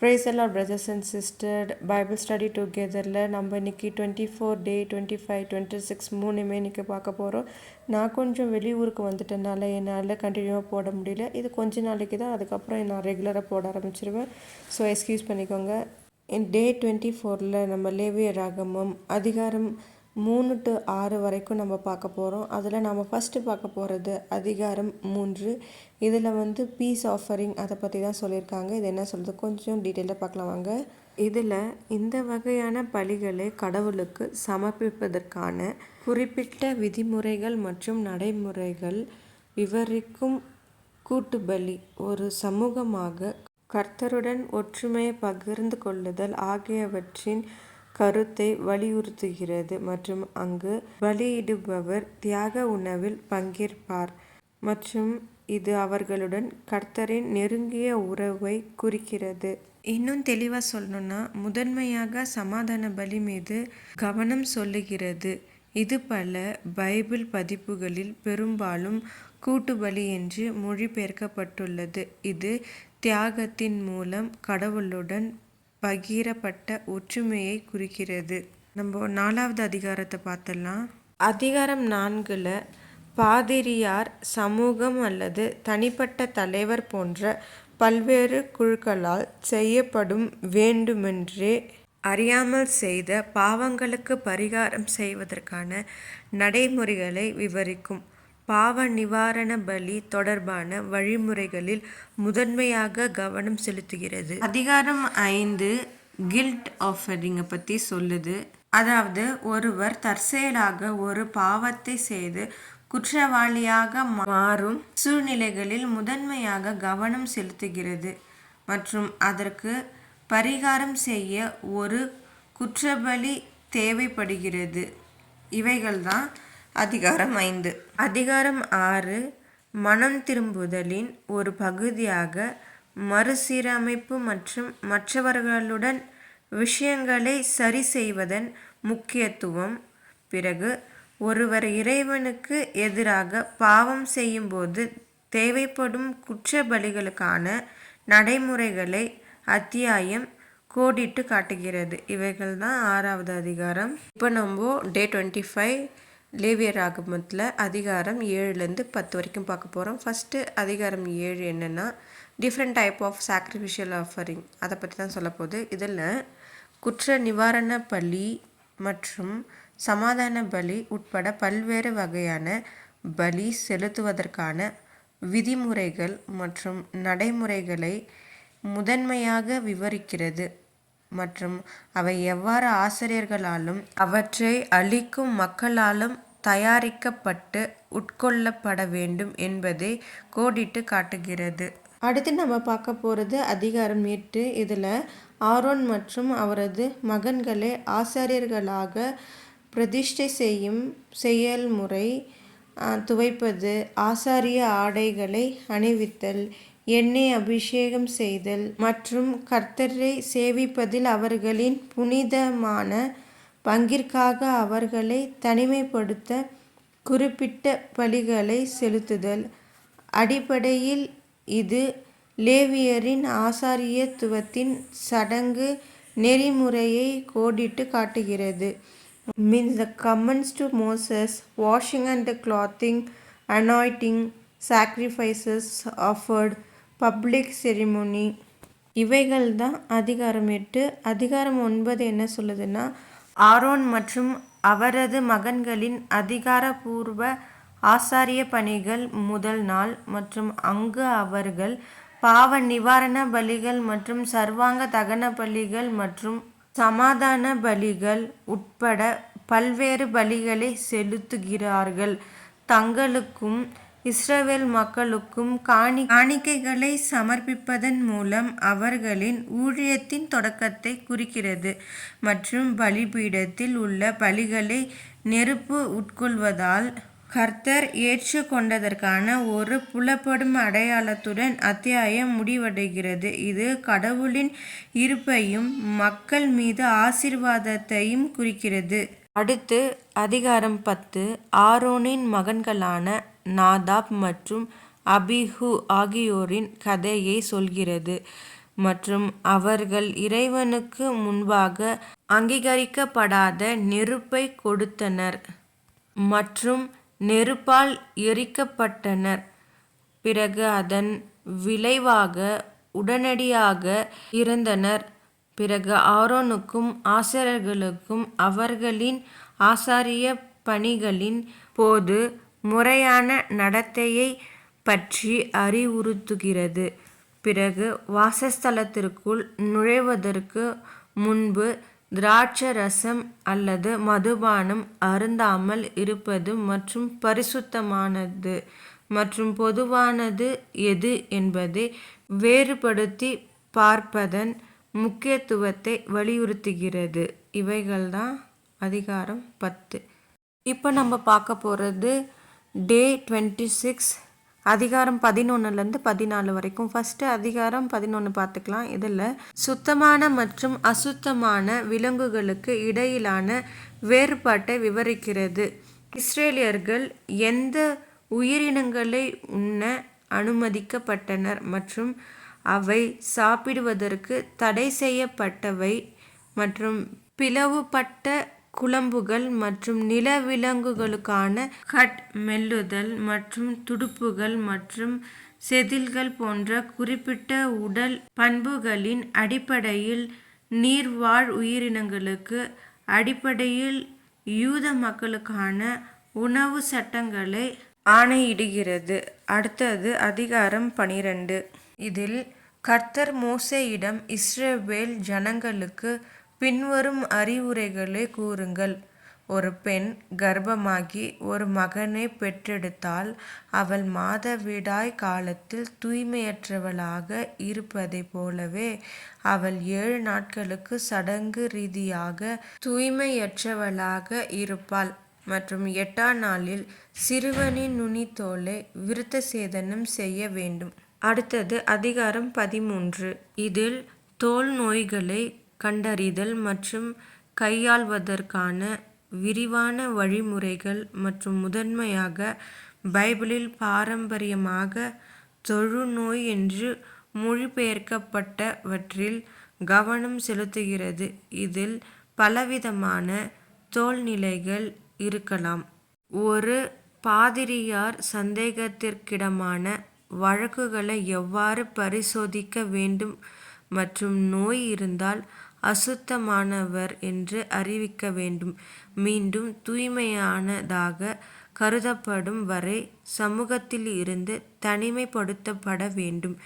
Praise the Lord, brothers and sisters. Bible study togetherல நம்ம இன்னைக்கு 24 day 25 26 மூணுமே இன்னைக்கு பார்க்க போகிறோம். நான் கொஞ்சம் வெளியூருக்கு வந்துட்டனால என்னால் கண்டினியூவாக போட முடியல. இது கொஞ்ச நாளைக்கு தான், அதுக்கப்புறம் நான் ரெகுலராக போட ஆரம்பிச்சிருவேன். ஸோ எக்ஸ்கியூஸ் பண்ணிக்கோங்க. டே 24ல் நம்ம லேவிய ராகமம் அதிகாரம் 3 to 6 வரைக்கும் நம்ம பார்க்க போகிறோம். அதில் நம்ம ஃபஸ்ட்டு பார்க்க போகிறது அதிகாரம் 3. இதில் பீஸ் ஆஃபரிங் அதை பற்றி தான் சொல்லியிருக்காங்க. இது என்ன சொல்கிறது கொஞ்சம் டீட்டெயிலாக பார்க்கலாம் வாங்க. இதில் இந்த வகையான பலிகளை கடவுளுக்கு சமர்ப்பிப்பதற்கான குறிப்பிட்ட விதிமுறைகள் மற்றும் நடைமுறைகள் விவரிக்கும் கூட்டுபலி, ஒரு சமூகமாக கர்த்தருடன் ஒற்றுமையை பகிர்ந்து கொள்ளுதல் ஆகியவற்றின் கருத்தை வலியுறுத்துகிறது. மற்றும் அங்கு பலியிடுபவர் தியாக உணவில் பங்கேற்பார் மற்றும் இது அவர்களுடன் கர்த்தரின் நெருங்கிய உறவை குறிக்கிறது. இன்னும் தெளிவாக சொல்லணும்னா, முதன்மையாக சமாதான பலி மீது கவனம் சொல்லுகிறது. இது பல பைபிள் பதிப்புகளில் பெரும்பாலும் கூட்டுபலி என்று மொழிபெயர்க்கப்பட்டுள்ளது. இது தியாகத்தின் மூலம் கடவுளுடன் பகிரப்பட்ட ஒற்றுமையை குறிக்கிறது. நம்ம 4வது அதிகாரத்தை பார்த்தலாம். அதிகாரம் 4ல் பாதிரியார், சமூகம் அல்லது தனிப்பட்ட தலைவர் போன்ற பல்வேறு குழுக்களால் செய்யப்படும் வேண்டுமென்றே அறியாமல் செய்த பாவங்களுக்கு பரிகாரம் செய்வதற்கான நடைமுறைகளை விவரிக்கும் பாவ நிவாரண பலி தொடர்பான வழிமுறைகளில் முதன்மையாக கவனம் செலுத்துகிறது. அதிகாரம் 5 கில்ட் ஆஃபரிங்கை பற்றி சொல்லுது. அதாவது ஒருவர் தற்செயலாக ஒரு பாவத்தை செய்து குற்றவாளியாக மாறும் சூழ்நிலைகளில் முதன்மையாக கவனம் செலுத்துகிறது மற்றும் அதற்கு பரிகாரம் செய்ய ஒரு குற்றபலி தேவைப்படுகிறது. இவைகள்தான் அதிகாரம் 5. அதிகாரம் 6 மனம் திரும்புதலின் ஒரு பகுதியாக மறுசீரமைப்பு மற்றும் மற்றவர்களுடன் விஷயங்களை சரி செய்வதன் முக்கியத்துவம். பிறகு ஒருவர் இறைவனுக்கு எதிராக பாவம் செய்யும்போது தேவைப்படும் குற்ற பலிகளுக்கான நடைமுறைகளை அத்தியாயம் கோடிட்டு காட்டுகிறது. இவைகள் தான் 6வது அதிகாரம். இப்போ நம்ம டே 25 லேவிய ராகமத்தில் அதிகாரம் 7லேருந்து 10 வரைக்கும் பார்க்க போகிறோம். ஃபஸ்ட்டு அதிகாரம் 7 என்னென்னா different type of sacrificial offering, அதை பற்றி தான் சொல்ல போகுது. இதில் குற்ற நிவாரண பலி மற்றும் சமாதான பலி உட்பட பல்வேறு வகையான பலி செலுத்துவதற்கான விதிமுறைகள் மற்றும் நடைமுறைகளை முதன்மையாக விவரிக்கிறது மற்றும் அவை எவ்வாறு ஆசிரியர்களாலும் அவற்றை அளிக்கும் மக்களாலும் தயாரிக்கப்பட்டு உட்கொள்ளப்பட வேண்டும் என்பதை கோடிட்டு காட்டுகிறது. அடுத்து நம்ம பார்க்க போகிறது அதிகாரம் 8. இதில் ஆரோன் மற்றும் அவரது மகன்களை ஆசாரியர்களாக பிரதிஷ்டை செய்யும் செயல்முறை, துவைப்பது, ஆசாரிய ஆடைகளை அணிவித்தல், எண்ணெய் அபிஷேகம் செய்தல் மற்றும் கர்த்தரை சேவிப்பதில் அவர்களின் புனிதமான பங்கிற்காக அவர்களை தனிமைப்படுத்த குறிப்பிட்ட பலிகளை செலுத்துதல். அடிப்படையில் இது லேவியரின் ஆசாரியத்துவத்தின் சடங்கு நெறிமுறையை கோடிட்டு காட்டுகிறது. Means the commands to Moses, washing and clothing, anointing, sacrifices offered, public ceremony. இவைகள் தான் அதிகாரம் 8. அதிகாரம் 9 என்ன சொல்லுதுன்னா, ஆரோன் மற்றும் அவரது மகன்களின் அதிகாரபூர்வ ஆசாரிய பணிகள் முதல் நாள் மற்றும் அங்கு அவர்கள் பாவ நிவாரண பலிகள் மற்றும் சர்வாங்க தகன பலிகள் மற்றும் சமாதான பலிகள் உட்பட பல்வேறு பலிகளை செலுத்துகிறார்கள். தங்களுக்கும் இஸ்ரவேல் மக்களுக்கும் காணிக்கைகளை சமர்ப்பிப்பதன் மூலம் அவர்களின் ஊழியத்தின் தொடக்கத்தை குறிக்கிறது மற்றும் பலிபீடத்தில் உள்ள பலிகளை நெருப்பு உட்கொள்வதால் கர்த்தர் ஏற்றுக்கொண்டதற்கான ஒரு புலப்படும் அடையாளத்துடன் அத்தியாயம் முடிவடைகிறது. இது கடவுளின் இருப்பையும் மக்கள் மீது ஆசீர்வாதத்தையும் குறிக்கிறது. அடுத்து அதிகாரம் 10 ஆரோனின் மகன்களான நாதாப் மற்றும் அபிஹு ஆகியோரின் கதையை சொல்கிறது. மற்றும் அவர்கள் இறைவனுக்கு முன்பாக அங்கீகரிக்கப்படாத நெருப்பை கொடுத்தனர் மற்றும் நெருப்பால் எரிக்கப்பட்டனர். பிறகு அதன் விளைவாக உடனடியாக இறந்தனர். பிறகு ஆரோனுக்கும் ஆசாரியர்களுக்கும் அவர்களின் ஆசாரிய பணிகளின் போது முறையான நடத்தையை பற்றி அறிவுறுத்துகிறது. பிறகு வாசஸ்தலத்திற்குள் நுழைவதற்கு முன்பு திராட்சரசம் அல்லது மதுபானம் அருந்தாமல் இருப்பது மற்றும் பரிசுத்தமானது மற்றும் பொதுவானது எது என்பதை வேறுபடுத்தி பார்ப்பதன் முக்கியத்துவத்தை வலியுறுத்துகிறது. இவைகள்தான் அதிகாரம் 10. இப்போ நம்ம பார்க்க போகிறது டே 26 அதிகாரம் 11லேருந்து 14 வரைக்கும். ஃபஸ்ட்டு அதிகாரம் 11 பார்த்துக்கலாம். இதில் சுத்தமான மற்றும் அசுத்தமான விலங்குகளுக்கு இடையிலான வேறுபாட்டை விவரிக்கிறது. இஸ்ரேலியர்கள் எந்த உயிரினங்களை உண்ண அனுமதிக்கப்பட்டனர் மற்றும் அவை சாப்பிடுவதற்கு தடை செய்யப்பட்டவை மற்றும் பிளவுபட்ட குழம்புகள் மற்றும் நிலவிலங்குகளுக்கான கட் மெல்லுதல் மற்றும் துடுப்புகள் மற்றும் செதில்கள் போன்ற குறிப்பிட்ட உடல் பண்புகளின் அடிப்படையில் நீர்வாழ் உயிரினங்களுக்கு அடிப்படையில் யூத மக்களுக்கான உணவு சட்டங்களை ஆணையிடுகிறது. அடுத்தது அதிகாரம் 12. இதில் கர்த்தர் மோசேயிடம் இஸ்ரவேல் ஜனங்களுக்கு பின்வரும் அறிவுரைகளை கூறுங்கள். ஒரு பெண் கர்ப்பமாகி ஒரு மகனை பெற்றெடுத்தால் அவள் மாதவிடாய் காலத்தில் தூய்மையற்றவளாக இருப்பதைப் போலவே அவள் 7 நாட்களுக்கு சடங்கு ரீதியாக தூய்மையற்றவளாக இருப்பாள் மற்றும் 8ஆம் நாளில் சிறுவனின் நுனித்தோலை விருத்த சேதனம் செய்ய வேண்டும். அடுத்தது அதிகாரம் 13. இதில் தோல் நோய்களை கண்டறிதல் மற்றும் கையாள்வதற்கான விரிவான வழிமுறைகள் மற்றும் முதன்மையாக பைபிளில் பாரம்பரியமாக தொழுநோய் என்று மொழிபெயர்க்கப்பட்டவற்றில் கவனம் செலுத்துகிறது. இதில் பலவிதமான தோல்நிலைகள் இருக்கலாம். ஒரு பாதிரியார் சந்தேகத்திற்கிடமான வழக்குகளை எவ்வாறு பரிசோதிக்க வேண்டும் மற்றும் நோய் இருந்தால் அசுத்தமானவர் என்று அறிவிக்க வேண்டும். மீண்டும் தூய்மையானதாக கருதப்படும் வரை சமூகத்தில் இருந்து தனிமைப்படுத்தப்பட வேண்டும்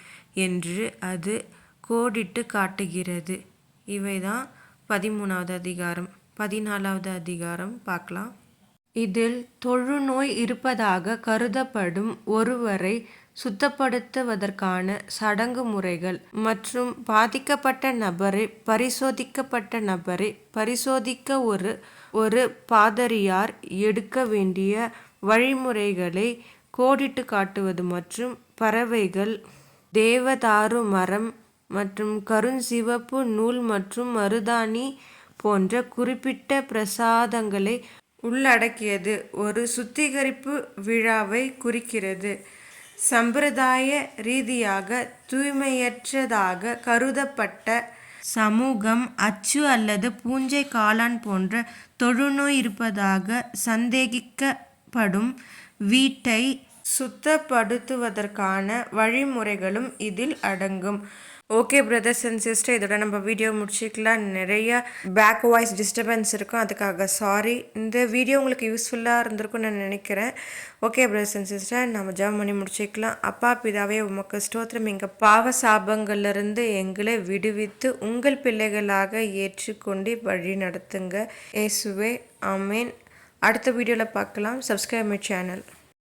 என்று அது கோடிட்டு காட்டுகிறது. இவைதான் 13வது அதிகாரம். 14வது அதிகாரம் பார்க்கலாம். இதில் தொழுநோய் இருப்பதாக கருதப்படும் ஒருவரை சுத்தப்படுத்துவதற்கான சடங்கு முறைகள் மற்றும் பாதிக்கப்பட்ட நபரை பரிசோதிக்க ஒரு பாதிரியார் எடுக்க வேண்டிய வழிமுறைகளை கோடிட்டு காட்டுவது மற்றும் பறவைகள், தேவதாரு மரம் மற்றும் கருஞ்சிவப்பு நூல் மற்றும் மருதாணி போன்ற குறிப்பிட்ட பிரசாதங்களை உள்ளடக்கியது ஒரு சுத்திகரிப்பு விழாவை குறிக்கிறது. சம்பிரதாய ரீதியாக தூய்மையற்றதாக கருதப்பட்ட சமூகம் அச்சு அல்லது பூஞ்சை காளான் போன்ற தொழுநோய் இருப்பதாக சந்தேகிக்கப்படும் வீட்டை சுத்தப்படுத்துவதற்கான வழிமுறைகளும் இதில் அடங்கும். ஓகே பிரதர்ஸ் அண்ட் சிஸ்டர், இதோட நம்ம வீடியோ முடிச்சிக்கலாம். நிறைய பேக் வாய்ஸ் டிஸ்டர்பன்ஸ் இருக்கும், அதுக்காக சாரி. இந்த வீடியோ உங்களுக்கு யூஸ்ஃபுல்லாக இருந்திருக்கும்னு நான் நினைக்கிறேன். ஓகே பிரதர்ஸ் அண்ட் சிஸ்டர், நம்ம ஜெபம் பண்ணி முடிச்சிக்கலாம். அப்பா பிதாவே, உமக்கு ஸ்தோத்திரம். எங்கள் பாவ சாபங்களிலிருந்து எங்களை விடுவித்து உங்கள் பிள்ளைகளாக ஏற்றுக்கொண்டு வழி நடத்துங்க. இயேசுவே, ஆமேன். அடுத்த வீடியோவில் பார்க்கலாம். Subscribe my channel.